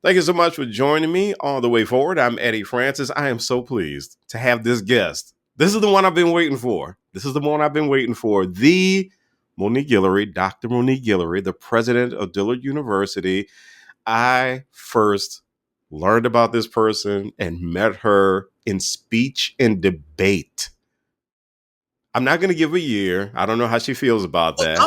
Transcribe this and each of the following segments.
Thank you so much for joining me all the way forward. I'm Eddie Francis. I am so pleased to have this guest. This is the one I've been waiting for. This is the one I've been waiting for. The Monique Guillory, Dr. Monique Guillory, the president of Dillard University. I first learned about this person and met her in speech and debate. I'm not going to give a year. I don't know how she feels about that.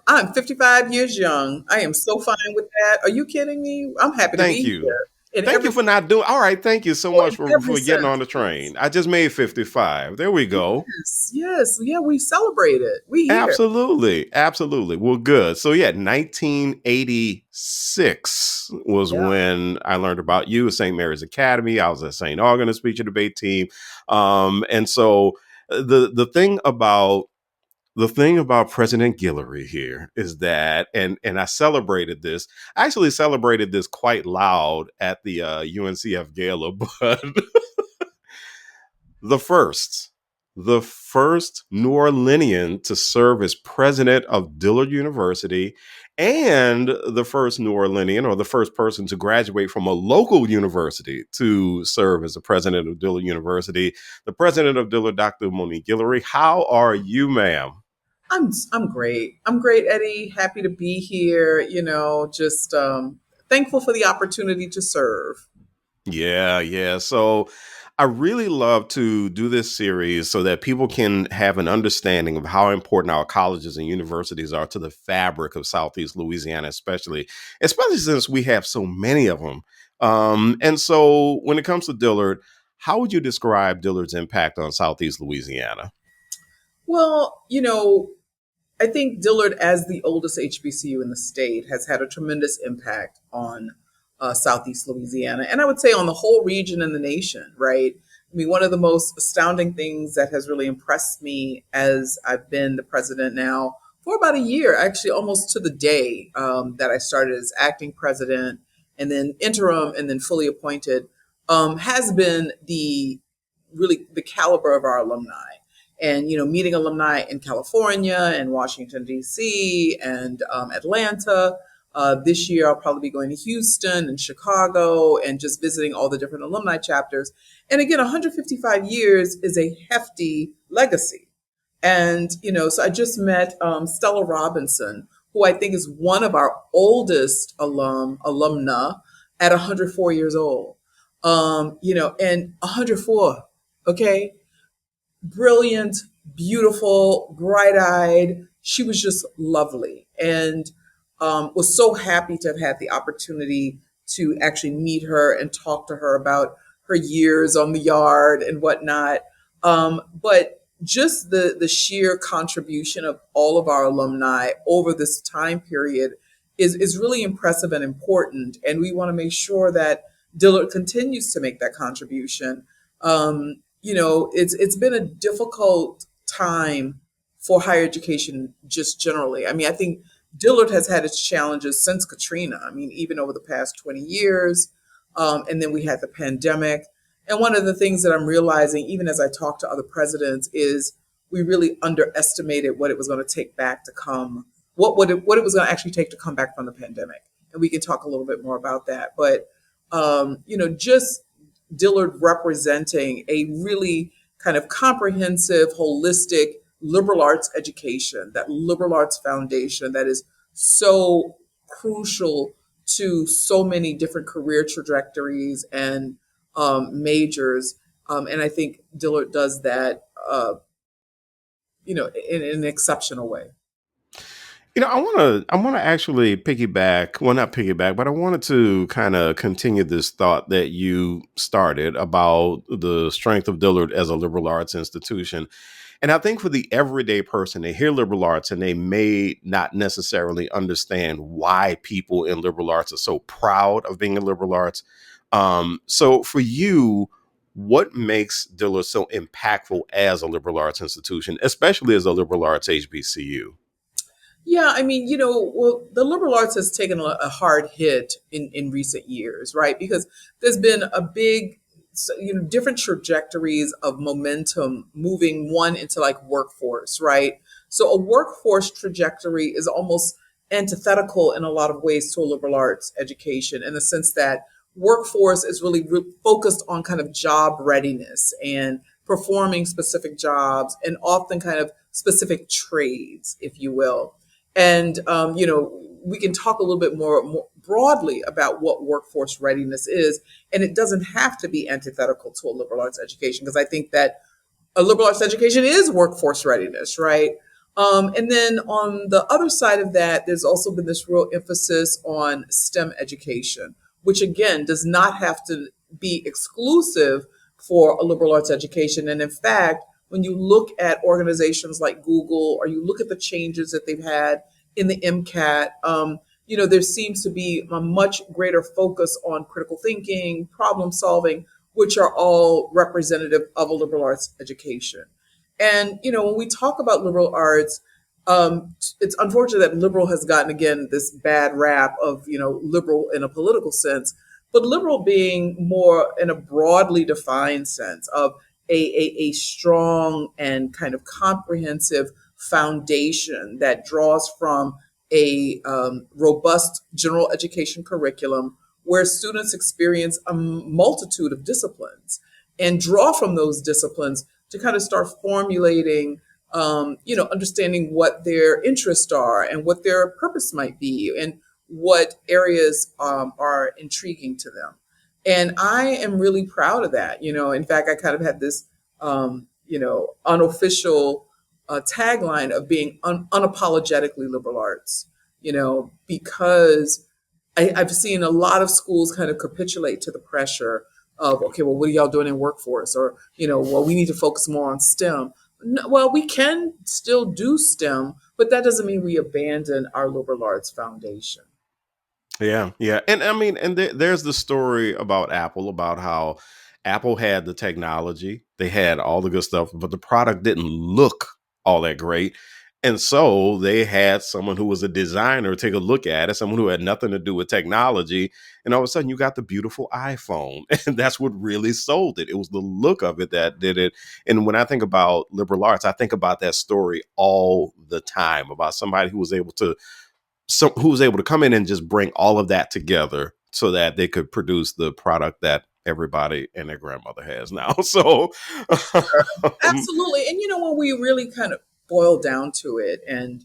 I'm 55 years young. I am so fine with that. Are you kidding me? I'm happy to Thank be you. here in Thank every you for not doing. All right. Thank you so much in every for getting on sense. the train. I just made 55. There we go. Yes, yes, yeah. We celebrate it. We here. Absolutely. Absolutely. Well, good. So, yeah, 1986 was Yeah. when I learned about you at St. Mary's Academy. I was at St. Augustine speech and debate team. And so the thing about President Guillory here is that, and I celebrated this. I actually celebrated this quite loud at the UNCF gala, but the first, the first New Orleanian to serve as president of Dillard University, and the first New Orleanian, or the first person to graduate from a local university to serve as the president of Dillard University, the president of Dillard, Dr. Monique Guillory. How are you, ma'am? I'm great. I'm great, Eddie. Happy to be here. Just thankful for the opportunity to serve. Yeah, yeah. So I really love to do this series so that people can have an understanding of how important our colleges and universities are to the fabric of Southeast Louisiana, especially since we have so many of them. And so when it comes to Dillard, how would you describe Dillard's impact on Southeast Louisiana? Well, I think Dillard, as the oldest HBCU in the state, has had a tremendous impact on Southeast Louisiana, and I would say on the whole region and the nation, right? I mean, one of the most astounding things that has really impressed me as I've been the president now for about a year, actually almost to the day that I started as acting president and then interim and then fully appointed, has been the caliber of our alumni and meeting alumni in California and Washington D.C. and Atlanta. This year, I'll probably be going to Houston and Chicago and just visiting all the different alumni chapters. And again, 155 years is a hefty legacy. And so I just met Stella Robinson, who I think is one of our oldest alumna at 104 years old. And 104, okay, brilliant, beautiful, bright eyed. She was just lovely, and was so happy to have had the opportunity to actually meet her and talk to her about her years on the yard and whatnot. But just the sheer contribution of all of our alumni over this time period is really impressive and important. And we want to make sure that Dillard continues to make that contribution. It's been a difficult time for higher education just generally. I mean, I think Dillard has had its challenges since Katrina. I mean, even over the past 20 years. And then we had the pandemic. And one of the things that I'm realizing, even as I talk to other presidents, is we really underestimated what it was going to take back to come, what it was going to actually take to come back from the pandemic. And we can talk a little bit more about that. But, just Dillard representing a really kind of comprehensive, holistic liberal arts education, that liberal arts foundation that is so crucial to so many different career trajectories and majors. And I think Dillard does that, in an exceptional way. I want to actually piggyback, well, not piggyback, but I wanted to kind of continue this thought that you started about the strength of Dillard as a liberal arts institution. And I think for the everyday person, they hear liberal arts and they may not necessarily understand why people in liberal arts are so proud of being in liberal arts. So for you, what makes Dillard so impactful as a liberal arts institution, especially as a liberal arts HBCU? Yeah, I mean, well, the liberal arts has taken a hard hit in recent years, right? Because there's been a big, different trajectories of momentum moving one into like workforce, right? So a workforce trajectory is almost antithetical in a lot of ways to a liberal arts education in the sense that workforce is really focused on kind of job readiness and performing specific jobs and often kind of specific trades, if you will. And, we can talk a little bit more broadly about what workforce readiness is. And it doesn't have to be antithetical to a liberal arts education, because I think that a liberal arts education is workforce readiness, right? And then on the other side of that, there's also been this real emphasis on STEM education, which again does not have to be exclusive for a liberal arts education. And in fact, when you look at organizations like Google, or you look at the changes that they've had in the MCAT, there seems to be a much greater focus on critical thinking, problem solving, which are all representative of a liberal arts education. And, when we talk about liberal arts, it's unfortunate that liberal has gotten, again, this bad rap of, liberal in a political sense, but liberal being more in a broadly defined sense of a strong and kind of comprehensive foundation that draws from a robust general education curriculum where students experience a multitude of disciplines and draw from those disciplines to kind of start formulating, understanding what their interests are and what their purpose might be and what areas are intriguing to them. And I am really proud of that. In fact, I kind of had this, unofficial tagline of being unapologetically liberal arts, because I've seen a lot of schools kind of capitulate to the pressure of, okay, well, what are y'all doing in workforce? Or, well, we need to focus more on STEM. No, well, we can still do STEM, but that doesn't mean we abandon our liberal arts foundation. Yeah, yeah, and I mean, and there's the story about Apple, about how Apple had the technology, they had all the good stuff, but the product didn't look all that great, and so they had someone who was a designer take a look at it, someone who had nothing to do with technology, and all of a sudden you got the beautiful iPhone, and that's what really sold it. It was the look of it that did it. And when I think about liberal arts, I think about that story all the time, about somebody who was able to come in and just bring all of that together so that they could produce the product that everybody and their grandmother has now. So, Absolutely. And when we really kind of boil down to it, and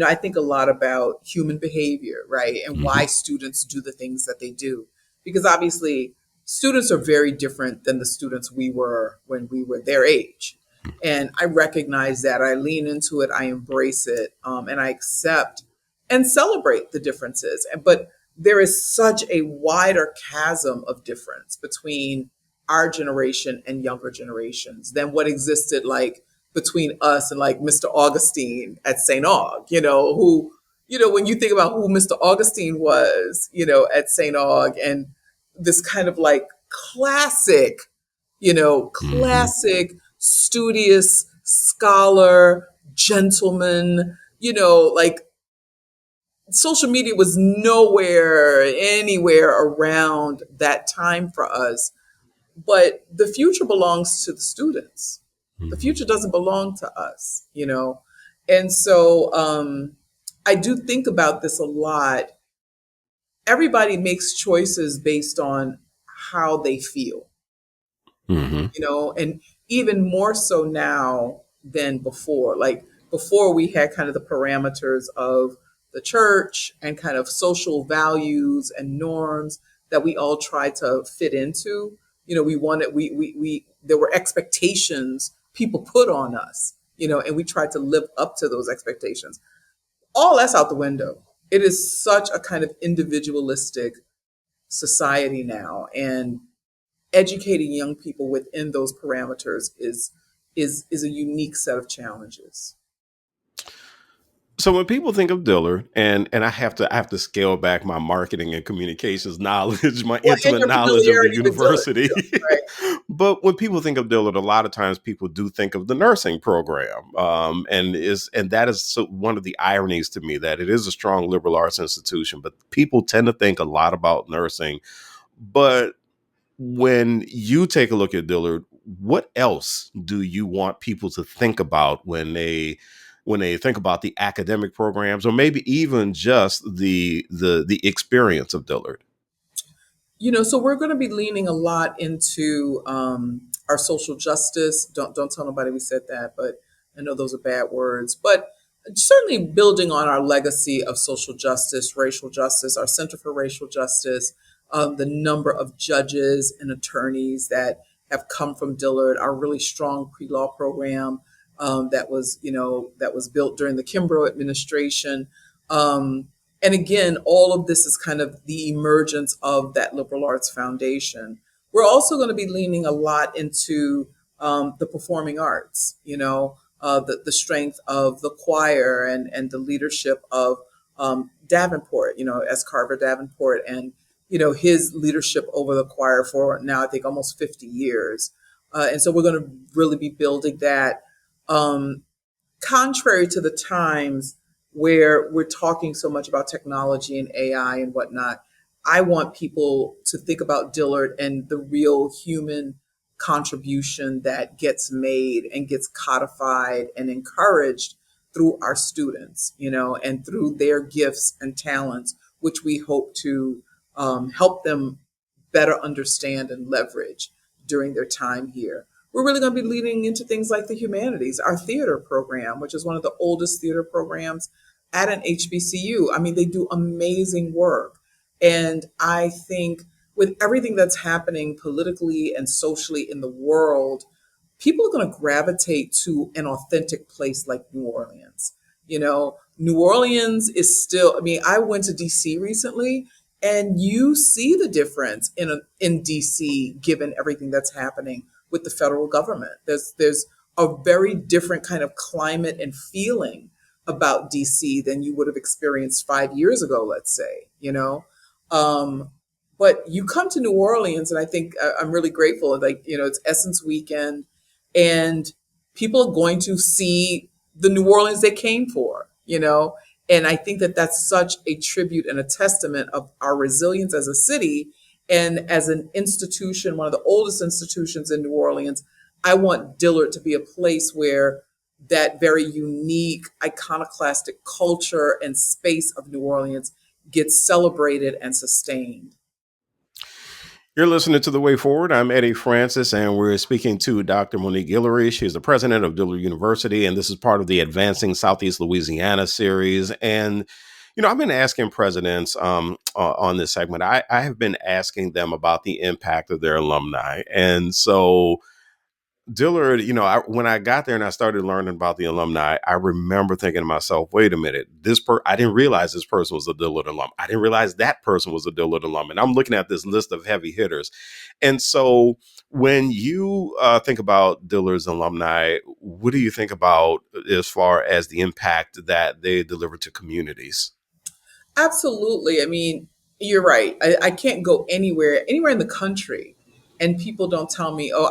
I think a lot about human behavior, right? And why Mhm. students do the things that they do. Because obviously students are very different than the students we were when we were their age. And I recognize that. I lean into it, I embrace it, and I accept and celebrate the differences. But there is such a wider chasm of difference between our generation and younger generations than what existed like between us and like Mr. Augustine at St. Aug, who, when you think about who Mr. Augustine was, at St. Aug, and this kind of like classic, Mhm. classic, studious scholar, gentleman, like social media was nowhere, anywhere around that time for us. But the future belongs to the students. The Mhm. future doesn't belong to us. And so I do think about this a lot. Everybody makes choices based on how they feel, Mhm. and even more so now than before. Like before, we had kind of the parameters of the church and kind of social values and norms that we all tried to fit into. We wanted, there were expectations people put on us, and we tried to live up to those expectations. All that's out the window. It is such a kind of individualistic society now. And educating young people within those parameters is a unique set of challenges. So when people think of Dillard, and I have to scale back my marketing and communications knowledge, my Well, and intimate your knowledge of the familiarity with Dillard university. too, right? But when people think of Dillard, a lot of times people do think of the nursing program, and that is one of the ironies to me, that it is a strong liberal arts institution, but people tend to think a lot about nursing. But when you take a look at Dillard, what else do you want people to think about when they think about the academic programs, or maybe even just the experience of Dillard? So we're going to be leaning a lot into our social justice. Don't tell nobody we said that, but I know those are bad words. But certainly building on our legacy of social justice, racial justice, our Center for Racial Justice, the number of judges and attorneys that have come from Dillard, our really strong pre-law program that was built during the Kimbrough administration. And again, all of this is kind of the emergence of that liberal arts foundation. We're also going to be leaning a lot into the performing arts, the strength of the choir and the leadership of Davenport, as Carver Davenport, and, his leadership over the choir for now, I think, almost 50 years. And so we're going to really be building that. Contrary to the times where we're talking so much about technology and AI and whatnot, I want people to think about Dillard and the real human contribution that gets made and gets codified and encouraged through our students, and through their gifts and talents, which we hope to help them better understand and leverage during their time here. We're really going to be leading into things like the humanities, our theater program, which is one of the oldest theater programs at an HBCU. I mean, they do amazing work. And I think with everything that's happening politically and socially in the world, people are going to gravitate to an authentic place like New Orleans. New Orleans is still, I mean, I went to DC recently, and you see the difference in DC, given everything that's happening with the federal government. There's a very different kind of climate and feeling about DC than you would have experienced 5 years ago, let's say, But you come to New Orleans, and I think I'm really grateful. Like, it's Essence Weekend, and people are going to see the New Orleans they came for. And I think that that's such a tribute and a testament of our resilience as a city and as an institution, one of the oldest institutions in New Orleans. I want Dillard to be a place where that very unique, iconoclastic culture and space of New Orleans gets celebrated and sustained. You're listening to The Way Forward. I'm Eddie Francis, and we're speaking to Dr. Monique Guillory. She's the president of Dillard University, and this is part of the Advancing Southeast Louisiana series. And, I've been asking presidents on this segment, I have been asking them about the impact of their alumni. And so Dillard, when I got there and I started learning about the alumni, I remember thinking to myself, wait a minute, I didn't realize this person was a Dillard alum. I didn't realize that person was a Dillard alum. And I'm looking at this list of heavy hitters. And so when you think about Dillard's alumni, what do you think about as far as the impact that they deliver to communities? Absolutely. I mean, you're right. I can't go anywhere in the country, and people don't tell me, oh,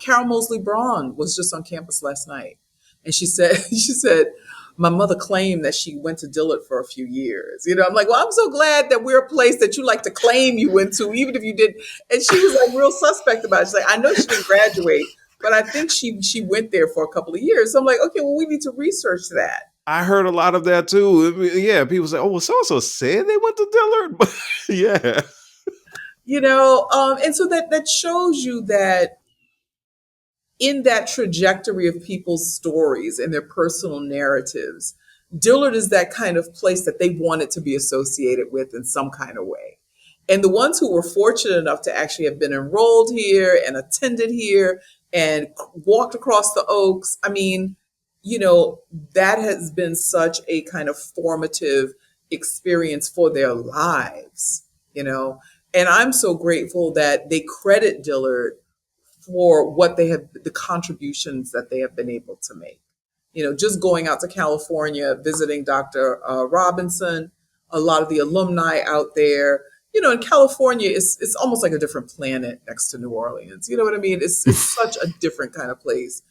Carol Mosley Braun was just on campus last night. And she said, my mother claimed that she went to Dillard for a few years. I'm like, well, I'm so glad that we're a place that you like to claim you went to, even if you didn't. And she was like real suspect about it. She's like, I know she didn't graduate, but I think she went there for a couple of years. So I'm like, okay, well, we need to research that. I heard a lot of that too. I mean, yeah, people say, "Oh, well, so and so said they went to Dillard," but yeah, And so that shows you that in that trajectory of people's stories and their personal narratives, Dillard is that kind of place that they wanted to be associated with in some kind of way. And the ones who were fortunate enough to actually have been enrolled here and attended here and walked across the Oaks, I mean, that has been such a kind of formative experience for their lives. And I'm so grateful that they credit Dillard for the contributions that they have been able to make. Just going out to California, visiting Dr. Robinson, a lot of the alumni out there. In California, it's almost like a different planet next to New Orleans. You know what I mean? It's such a different kind of place.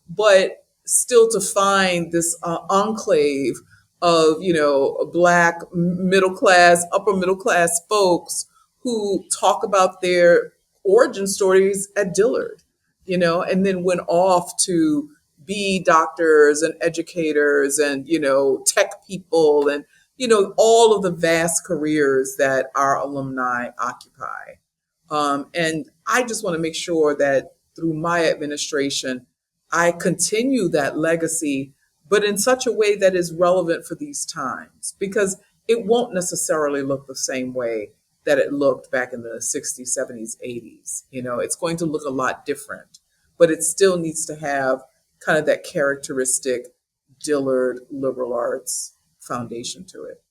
But still to find this enclave of, Black middle class, upper middle class folks who talk about their origin stories at Dillard, and then went off to be doctors and educators and, tech people and, all of the vast careers that our alumni occupy. And I just want to make sure that through my administration, I continue that legacy, but in such a way that is relevant for these times, because it won't necessarily look the same way that it looked back in the 60s, 70s, 80s. It's going to look a lot different, but it still needs to have kind of that characteristic Dillard liberal arts foundation to it.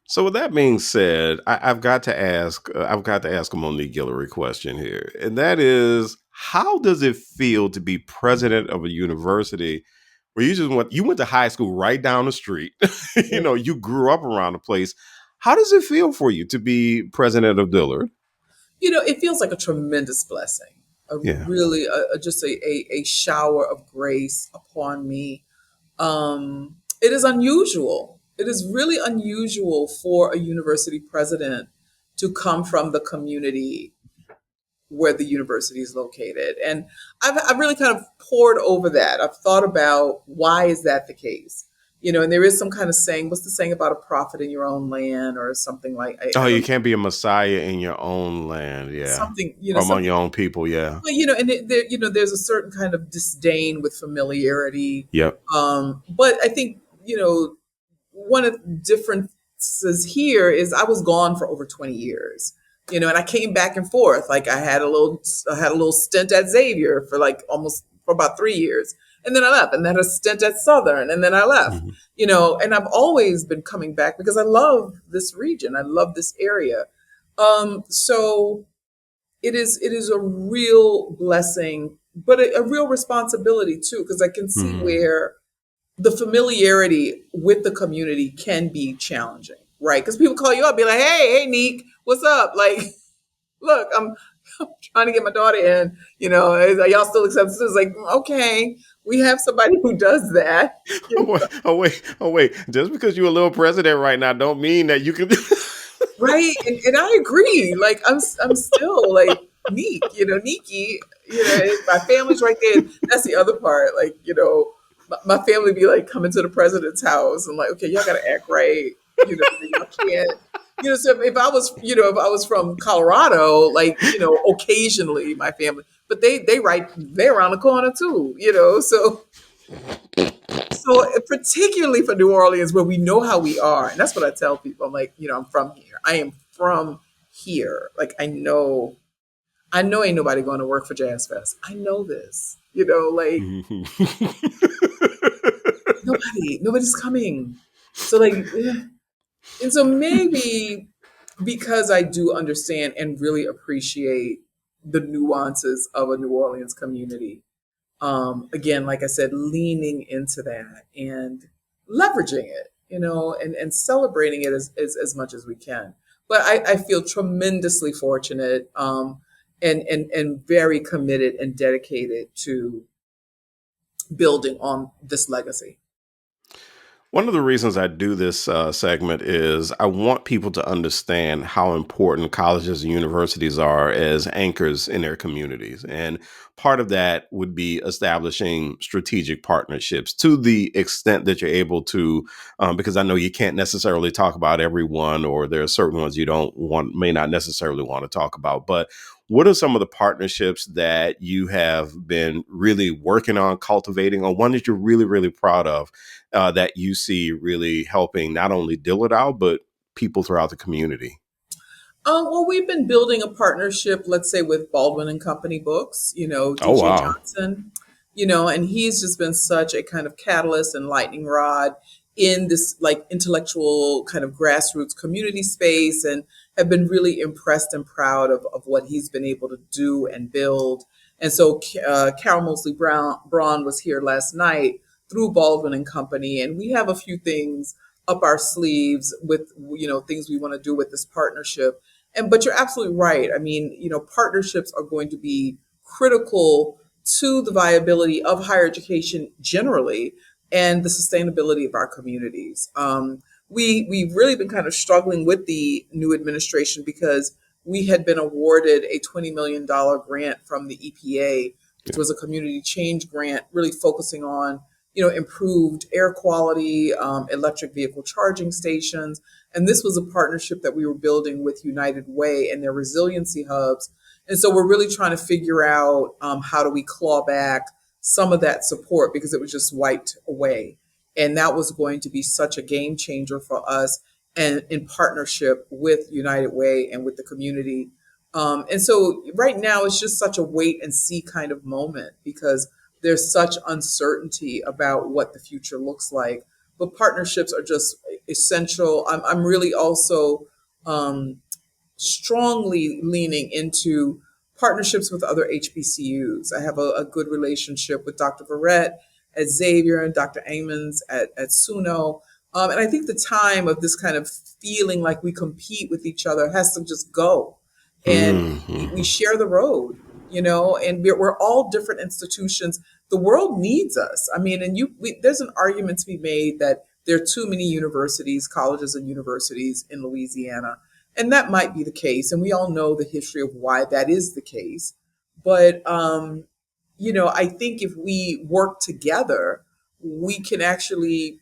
So with that being said, I've got to ask. I've got to ask a Monique Guillory question here, and that is, how does it feel to be president of a university where you went to high school right down the street? You grew up around the place. How does it feel for you to be president of Dillard? It feels like a tremendous blessing, a Yeah. really, just a shower of grace upon me. It is unusual. It is really unusual for a university president to come from the community where the university is located. And I've really kind of poured over that. I've thought about, why is that the case? And there is some kind of saying, what's the saying about a prophet in your own land, or something like, Oh, I you don't, can't be a messiah in your own land. Yeah. something, Or among something, your own people. Yeah. well, and there's a certain kind of disdain with familiarity. Yep. But I think, one of the differences here is I was gone for over 20 years, and I came back and forth. Like I had a little stint at Xavier for for about 3 years. And then I left, and then a stint at Southern, and then I left, Mhm. and I've always been coming back because I love this region. I love this area. So it is a real blessing, but a real responsibility too, because I can see Mhm. where the familiarity with the community can be challenging, right? Because people call you up, be like, hey, Neek, what's up? Like, look, I'm trying to get my daughter in, are y'all still accepting students? Like, okay, we have somebody who does that. Oh wait. Just because you're a little president right now, don't mean that you can. Right. And I agree. Like, I'm still like Neek, Neeky, my family's right there. That's the other part. Like, my family be like coming to the president's house and like, okay, y'all got to act right. Y'all can't, so if I was from Colorado, like, occasionally my family, but they're around the corner too, so particularly for New Orleans, where we know how we are, and that's what I tell people. I'm like, I'm from here. I am from here. Like I know ain't nobody going to work for Jazz Fest. I know this. Like nobody's coming. So like, and so maybe because I do understand and really appreciate the nuances of a New Orleans community. Again, like I said, leaning into that and leveraging it, and celebrating it as much as we can. But I feel tremendously fortunate, and very committed and dedicated to building on this legacy. One of the reasons I do this segment is I want people to understand how important colleges and universities are as anchors in their communities. And part of that would be establishing strategic partnerships to the extent that you're able to, because I know you can't necessarily talk about everyone, or there are certain ones you may not necessarily want to talk about. But what are some of the partnerships that you have been really working on cultivating, or one that you're really, really proud of? That you see really helping not only Dillard out, but people throughout the community? Well, we've been building a partnership, let's say, with Baldwin and Company Books, Oh, DJ wow. Johnson, and he's just been such a kind of catalyst and lightning rod in this like intellectual kind of grassroots community space, and have been really impressed and proud of what he's been able to do and build. And so Carol Mosley Braun was here last night through Baldwin and Company, and we have a few things up our sleeves with things we want to do with this partnership. But you're absolutely right. I mean, partnerships are going to be critical to the viability of higher education generally, and the sustainability of our communities. We've really been kind of struggling with the new administration because we had been awarded a $20 million grant from the EPA, which Yeah. was a community change grant, really focusing on improved air quality, electric vehicle charging stations. And this was a partnership that we were building with United Way and their resiliency hubs. And so we're really trying to figure out how do we claw back some of that support because it was just wiped away. And that was going to be such a game changer for us and in partnership with United Way and with the community. And so right now it's just such a wait and see kind of moment because there's such uncertainty about what the future looks like. But partnerships are just essential. I'm really also strongly leaning into partnerships with other HBCUs. I have a good relationship with Dr. Verrett at Xavier and Dr. Amons at SUNO. And I think the time of this kind of feeling like we compete with each other has to just go. And we share the road, and we're all different institutions. The world needs us. I mean, and there's an argument to be made that there are too many universities, colleges and universities in Louisiana. And that might be the case. And we all know the history of why that is the case. But, I think if we work together, we can actually,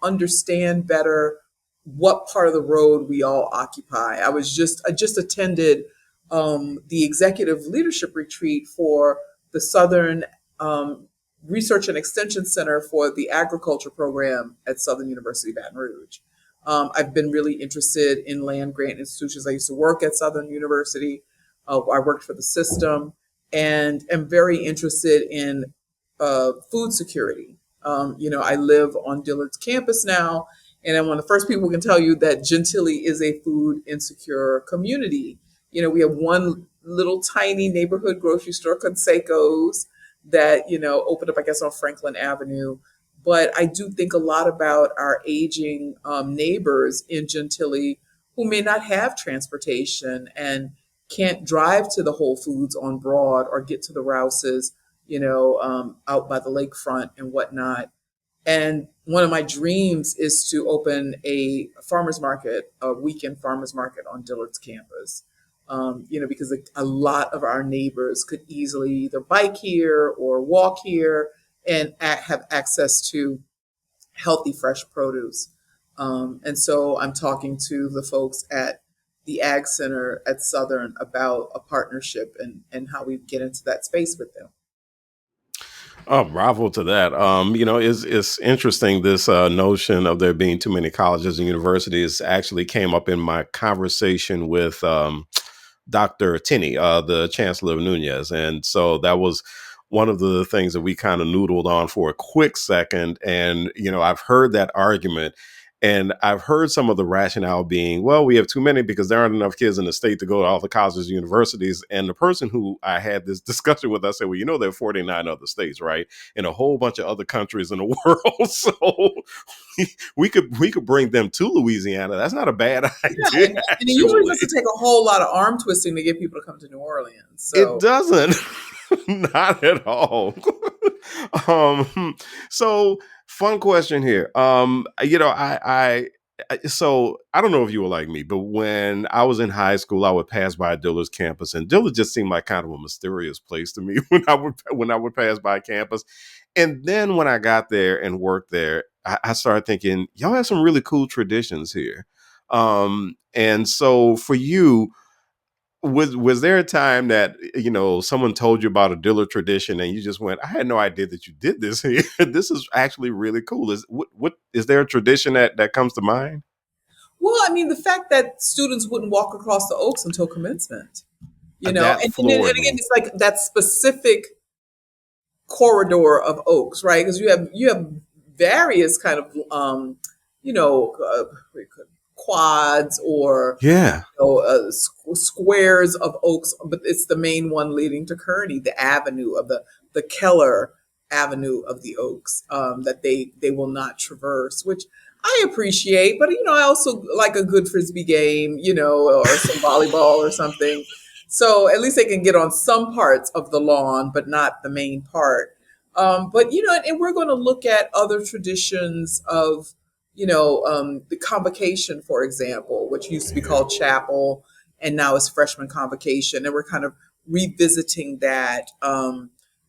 understand better what part of the road we all occupy. I just attended the executive leadership retreat for the Southern Research and Extension Center for the Agriculture Program at Southern University, Baton Rouge. I've been really interested in land grant institutions. I used to work at Southern University. I worked for the system and am very interested in food security. I live on Dillard's campus now, and I'm one of the first people who can tell you that Gentilly is a food insecure community. We have one little tiny neighborhood grocery store, Conseco's, that, opened up, I guess, on Franklin Avenue. But I do think a lot about our aging neighbors in Gentilly who may not have transportation and can't drive to the Whole Foods on Broad or get to the Rouses, out by the lakefront and whatnot. And one of my dreams is to open a farmer's market, a weekend farmer's market on Dillard's campus. Because a lot of our neighbors could easily either bike here or walk here and have access to healthy, fresh produce. And so I'm talking to the folks at the Ag Center at Southern about a partnership and how we get into that space with them. Oh, bravo to that. It's interesting. This notion of there being too many colleges and universities actually came up in my conversation with Dr. Tinney, the Chancellor of Nunez. And so that was one of the things that we kind of noodled on for a quick second. And, I've heard that argument. And I've heard some of the rationale being, well, we have too many because there aren't enough kids in the state to go to all the colleges and universities. And the person who I had this discussion with, I said, well, there are 49 other states, right? And a whole bunch of other countries in the world. So we could bring them to Louisiana. That's not a bad idea. Yeah, and it usually doesn't take a whole lot of arm twisting to get people to come to New Orleans. So. It doesn't. Not at all. So fun question here. So I don't know if you were like me, but when I was in high school, I would pass by Dillard's campus, and Dillard just seemed like kind of a mysterious place to me when I would pass by campus. And then when I got there and worked there, I started thinking, y'all have some really cool traditions here. And so for you, was there a time that someone told you about a Dillard tradition and you just went, I had no idea that you did this here. This is actually really cool. What is there a tradition that comes to mind? Well, I mean, the fact that students wouldn't walk across the Oaks until commencement, and again, it's like that specific corridor of Oaks, right? Because you have various kind of quads or squares of Oaks, but it's the main one leading to Kearney, the avenue of the Keller Avenue of the Oaks that they will not traverse, which I appreciate. But I also like a good Frisbee game, or some volleyball or something. So at least they can get on some parts of the lawn, but not the main part. But and we're going to look at other traditions of the convocation, for example, which used to be called chapel and now is freshman convocation. And we're kind of revisiting that.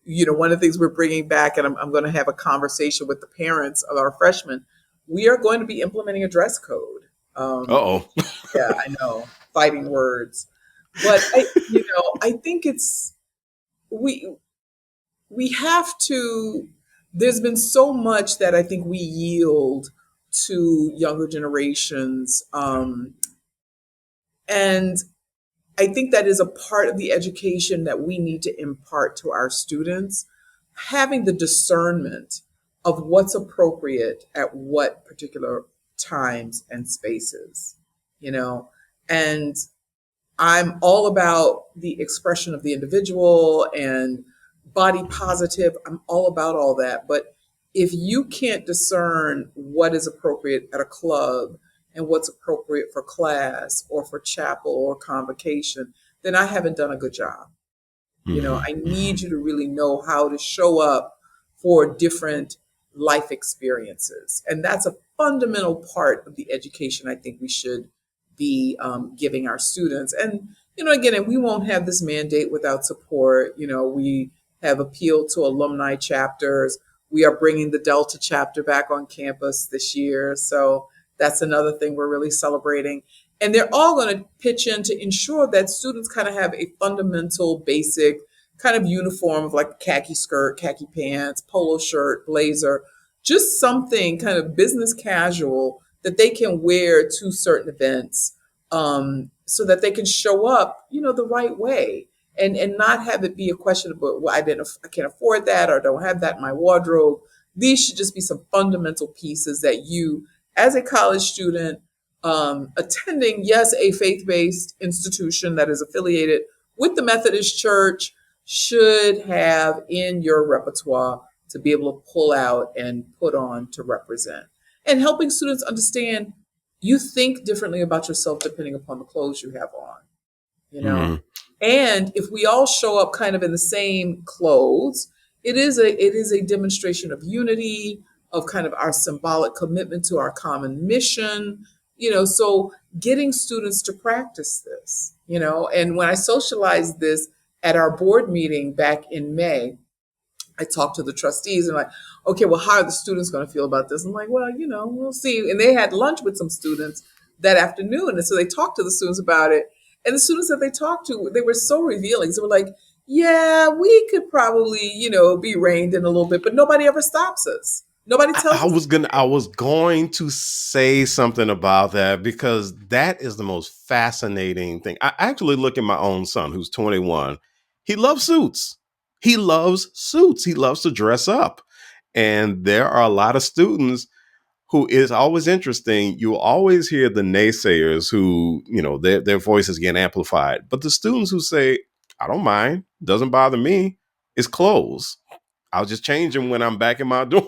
one of the things we're bringing back, and I'm going to have a conversation with the parents of our freshmen, we are going to be implementing a dress code. Uh-oh. Yeah, I know, fighting words, but I think we we have to. There's been so much that I think we yield to younger generations, and I think that is a part of the education that we need to impart to our students, having the discernment of what's appropriate at what particular times and spaces, you know, and I'm all about the expression of the individual and body positive. I'm all about all that. But if you can't discern what is appropriate at a club and what's appropriate for class or for chapel or convocation, then I haven't done a good job. Hmm. I Hmm. need you to really know how to show up for different life experiences. And that's a fundamental part of the education I think we should be giving our students. And, again, and we won't have this mandate without support. We have appealed to alumni chapters. We are bringing the Delta chapter back on campus this year. So that's another thing we're really celebrating. And they're all going to pitch in to ensure that students kind of have a fundamental, basic kind of uniform of like khaki skirt, khaki pants, polo shirt, blazer, just something kind of business casual that they can wear to certain events, so that they can show up, the right way. And not have it be a question of, well, I can't afford that or don't have that in my wardrobe. These should just be some fundamental pieces that you, as a college student, attending, yes, a faith-based institution that is affiliated with the Methodist Church, should have in your repertoire to be able to pull out and put on to represent. And helping students understand you think differently about yourself depending upon the clothes you have on, you know. Hmm. And if we all show up kind of in the same clothes, it is a demonstration of unity, of kind of our symbolic commitment to our common mission, so getting students to practice this, and when I socialized this at our board meeting back in May, I talked to the trustees and like, okay, well, how are the students going to feel about this? I'm like, well, we'll see. And they had lunch with some students that afternoon. And so they talked to the students about it. And the students that they talked to, they were so revealing. They were like, yeah, we could probably, be reined in a little bit, but nobody ever stops us. Nobody tells us. I was going to say something about that because that is the most fascinating thing. I actually look at my own son who's 21. He loves suits. He loves suits. He loves to dress up. And there are a lot of students who is always interesting. You will always hear the naysayers who, their voices get amplified. But the students who say, I don't mind, doesn't bother me, is clothes. I'll just change them when I'm back in my dorm.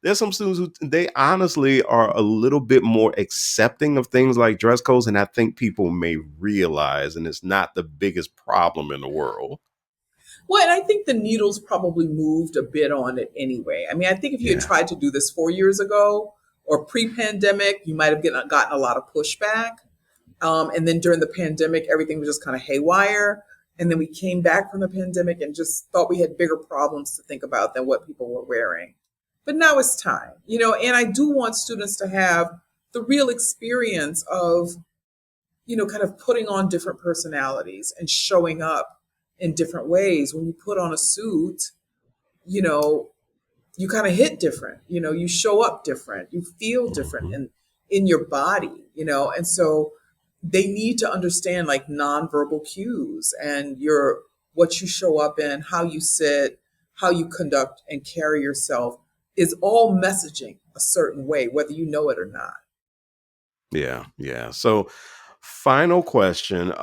There's some students who they honestly are a little bit more accepting of things like dress codes, and I think people may realize, and it's not the biggest problem in the world. Well, and I think the needles probably moved a bit on it anyway. I mean, I think if you had Yeah. tried to do this 4 years ago or pre-pandemic, you might have gotten a lot of pushback. And then during the pandemic, everything was just kind of haywire. And then we came back from the pandemic and just thought we had bigger problems to think about than what people were wearing. But now it's time, and I do want students to have the real experience of, kind of putting on different personalities and showing up in different ways. When you put on a suit, you know, you kind of hit different, you show up different, you feel different Mhm. in your body, and so they need to understand like nonverbal cues and what you show up in, how you sit, how you conduct and carry yourself is all messaging a certain way, whether you know it or not. Yeah, yeah. So, final question.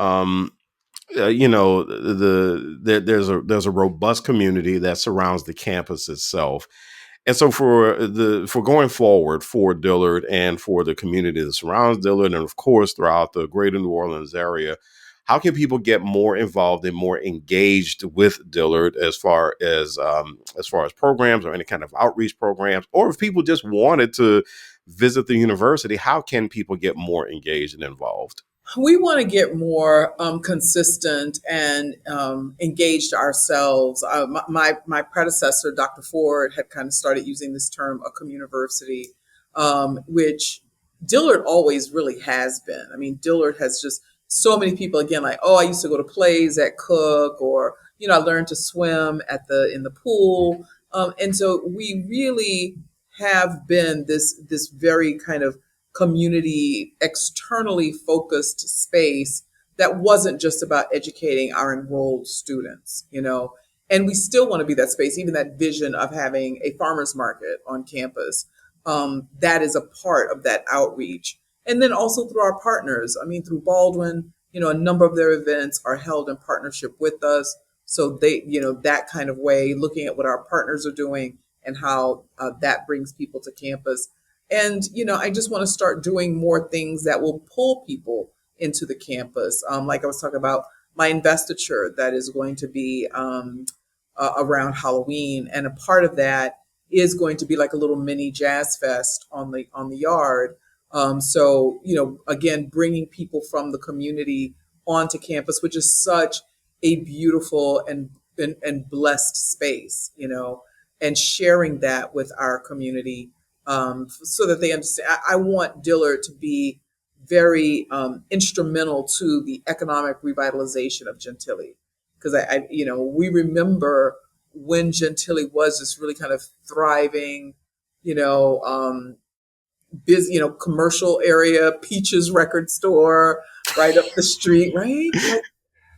There's a robust community that surrounds the campus itself. And so for going forward for Dillard and for the community that surrounds Dillard, and of course throughout the greater New Orleans area, how can people get more involved and more engaged with Dillard as far as programs or any kind of outreach programs, or if people just wanted to visit the university, how can people get more engaged and involved? We want to get more consistent and engaged ourselves. My predecessor, Dr. Ford, had kind of started using this term, a communiversity, which Dillard always really has been. I mean, Dillard has just so many people, again, like, oh, I used to go to plays at Cook, or, I learned to swim in the pool. And so we really have been this very kind of community, externally focused space that wasn't just about educating our enrolled students, and we still want to be that space, even that vision of having a farmer's market on campus. That is a part of that outreach. And then also through our partners. I mean, through Baldwin, a number of their events are held in partnership with us. So they, that kind of way, looking at what our partners are doing and how that brings people to campus. And, I just want to start doing more things that will pull people into the campus. Like I was talking about my investiture that is going to be around Halloween. And a part of that is going to be like a little mini jazz fest on the yard. So, again, bringing people from the community onto campus, which is such a beautiful and blessed space, and sharing that with our community, so that they understand. I want Dillard to be very instrumental to the economic revitalization of Gentilly, because we remember when Gentilly was this really kind of thriving, busy, commercial area, Peaches record store right up the street, right? Like,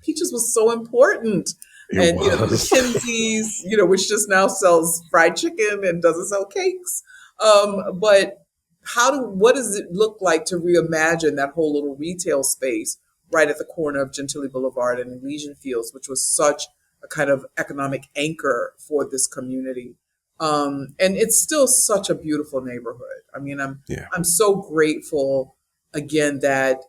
Peaches was so important. It And, was. Mackenzie's, which just now sells fried chicken and doesn't sell cakes. But what does it look like to reimagine that whole little retail space right at the corner of Gentilly Boulevard and Elysian Fields, which was such a kind of economic anchor for this community. And it's still such a beautiful neighborhood. I mean, Yeah. I'm so grateful again that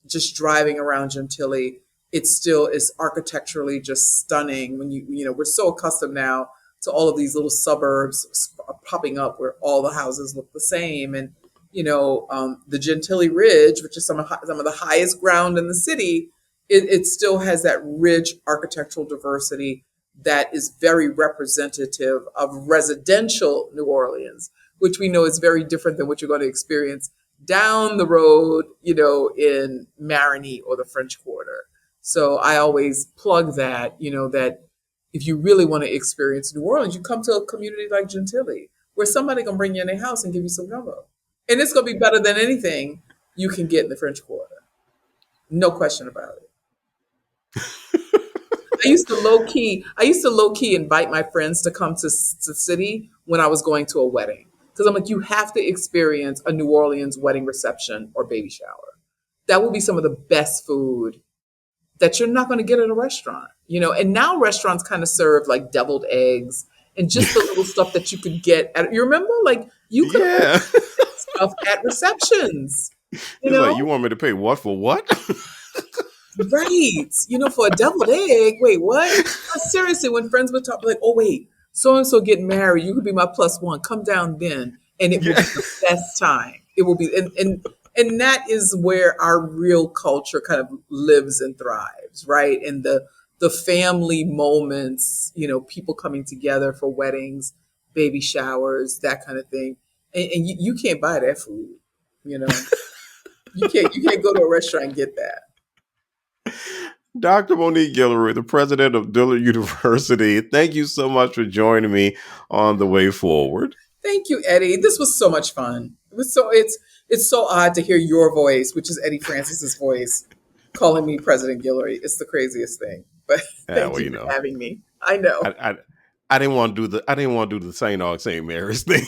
just driving around Gentilly, it still is architecturally just stunning. When we're so accustomed now to all of these little suburbs popping up where all the houses look the same, and the Gentilly Ridge, which is some of the highest ground in the city, it still has that rich architectural diversity that is very representative of residential New Orleans, which we know is very different than what you're going to experience down the road, in Marigny or the French Quarter. So I always plug that, that if you really want to experience New Orleans, you come to a community like Gentilly, where somebody can bring you in their house and give you some gumbo. And it's going to be better than anything you can get in the French Quarter. No question about it. I used to low key invite my friends to come to the city when I was going to a wedding. Because I'm like, you have to experience a New Orleans wedding reception or baby shower. That will be some of the best food that you're not going to get at a restaurant, and now restaurants kind of serve like deviled eggs and just the little stuff that you could get you remember, like, you could Yeah. stuff at receptions, It's like, you want me to pay what for what? right, for a deviled egg. Wait, what? Seriously, when friends would talk, like, oh wait, so and so getting married, you could be my plus one, come down then, and it will Yeah. be the best time. It will be, and that is where our real culture kind of lives and thrives, right? And the family moments, people coming together for weddings, baby showers, that kind of thing. And you can't buy that food, you know. You can't go to a restaurant and get that. Dr. Monique Guillory, the president of Dillard University, thank you so much for joining me on the way forward. Thank you, Eddie. This was so much fun. It's so odd to hear your voice, which is Eddie Francis's voice, calling me President Guillory. It's the craziest thing. But Yeah, thank well, you for having me. I know. I didn't want to do the St. Aug St. Mary's thing.